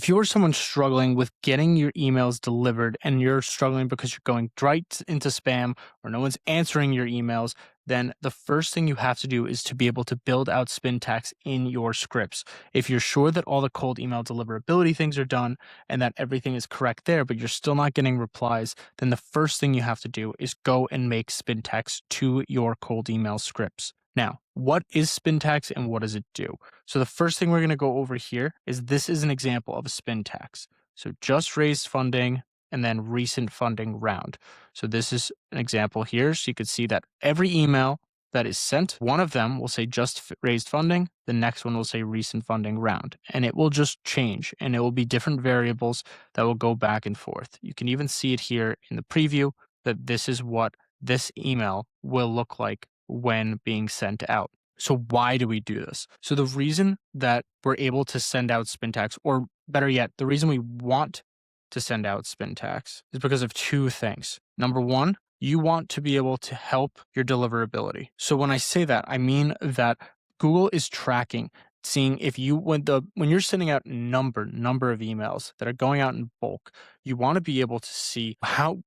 If you're someone struggling with getting your emails delivered and you're struggling because you're going right into spam or no one's answering your emails, then the first thing you have to do is to be able to build out Spintax in your scripts. If you're sure that all the cold email deliverability things are done and that everything is correct there, but you're still not getting replies, then the first thing you have to do is go and make Spintax to your cold email scripts. Now, what is Spintax and what does it do? So the first thing we're going to go over here is this is an example of a Spintax. So just raised funding and then recent funding round. So this is an example here. So you could see that every email that is sent, one of them will say just raised funding. The next one will say recent funding round, and it will just change, and it will be different variables that will go back and forth. You can even see it here in the preview that this is what this email will look like when being sent out. So why do we do this? So the reason that we're able to send out Spintax, or better yet, the reason we want to send out Spintax is because of two things. Number one, you want to be able to help your deliverability. So when I say that, I mean that Google is tracking, seeing if you when you're sending out number of emails that are going out in bulk, you want to be able to see how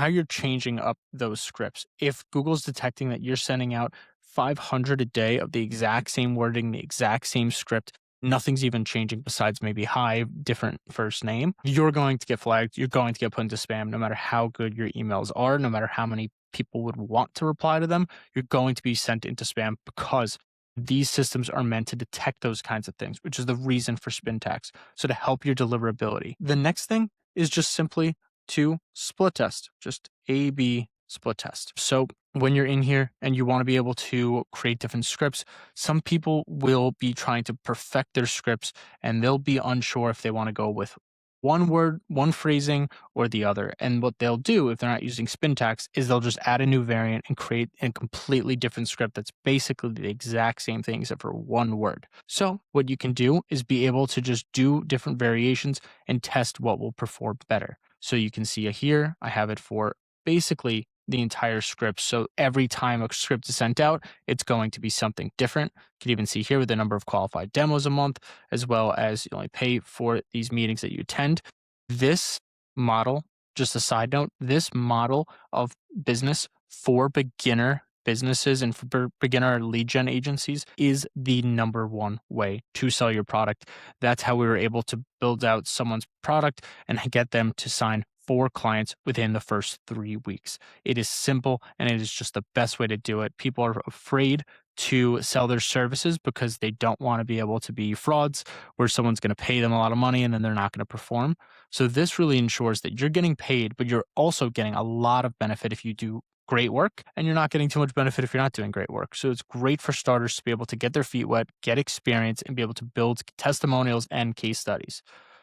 you're changing up those scripts. If Google's detecting that you're sending out 500 a day of the exact same wording, the exact same script, nothing's even changing besides maybe hi, different first name, you're going to get flagged. You're going to get put into spam no matter how good your emails are, no matter how many people would want to reply to them. You're going to be sent into spam because these systems are meant to detect those kinds of things, which is the reason for Spintax. So to help your deliverability. The next thing is just simply to split test, just A/B split test. So when you're in here and you want to be able to create different scripts, some people will be trying to perfect their scripts and they'll be unsure if they want to go with one word, one phrasing, or the other. And what they'll do if they're not using Spintax is they'll just add a new variant and create a completely different script that's basically the exact same thing except for one word. So what you can do is be able to just do different variations and test what will perform better. So you can see here, I have it for basically the entire script. So every time a script is sent out, it's going to be something different. You can even see here with the number of qualified demos a month, as well as you only pay for these meetings that you attend. This model, just a side note, this model of business for beginner businesses and for beginner lead gen agencies is the number one way to sell your product. That's how we were able to build out someone's product and get them to sign 4 clients within the first 3 weeks. It is simple and it is just the best way to do it. People are afraid to sell their services because they don't want to be able to be frauds where someone's going to pay them a lot of money and then they're not going to perform. So this really ensures that you're getting paid, but you're also getting a lot of benefit if you do great work, and you're not getting too much benefit if you're not doing great work. So it's great for starters to be able to get their feet wet, get experience, and be able to build testimonials and case studies.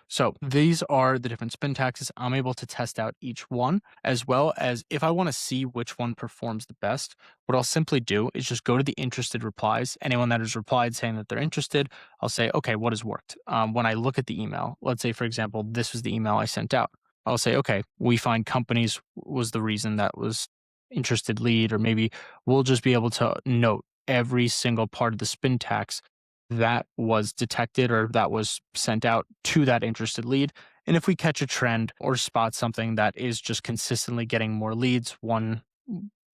So these are the different Spintaxes. I'm able to test out each one, as well as if I want to see which one performs the best, what I'll simply do is just go to the interested replies. Anyone that has replied saying that they're interested, I'll say, okay, what has worked? When I look at the email, let's say, for example, this was the email I sent out. I'll say, okay, we find companies was the reason that was interested lead, or maybe we'll just be able to note every single part of the Spintax that was detected or that was sent out to that interested lead. And if we catch a trend or spot something that is just consistently getting more leads, one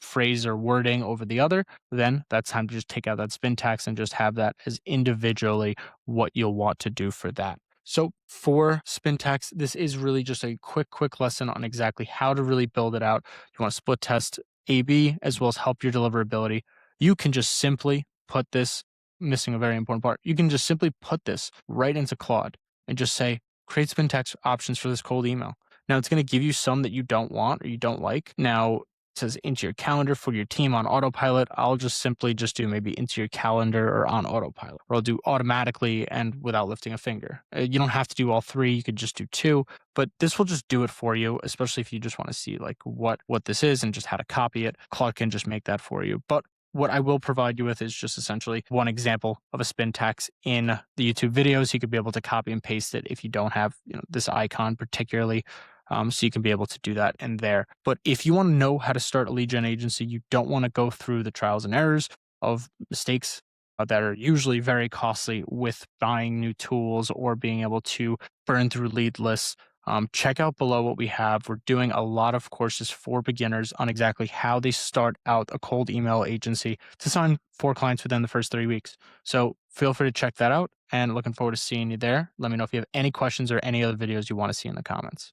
phrase or wording over the other, then that's time to just take out that Spintax and just have that as individually what you'll want to do for that. So for Spintax, this is really just a quick lesson on exactly how to really build it out. You want to split test A/B as well as help your deliverability. You can just simply put this, missing a very important part, you can just simply put this right into Claude and just say, create Spintax options for this cold email. Now it's going to give you some that you don't want or you don't like. Now it says into your calendar for your team on autopilot. I'll just simply just do maybe into your calendar or on autopilot, or I'll do automatically and without lifting a finger. You don't have to do all 3. You could just do 2, but this will just do it for you, especially if you just want to see like what this is and just how to copy it. Claude can just make that for you. But what I will provide you with is just essentially one example of a Spintax in the YouTube videos. You could be able to copy and paste it if you don't have this icon particularly. So you can be able to do that in there. But if you want to know how to start a lead gen agency, you don't want to go through the trials and errors of mistakes that are usually very costly with buying new tools or being able to burn through lead lists. Check out below what we have. We're doing a lot of courses for beginners on exactly how they start out a cold email agency to sign 4 clients within the first 3 weeks. So feel free to check that out and looking forward to seeing you there. Let me know if you have any questions or any other videos you want to see in the comments.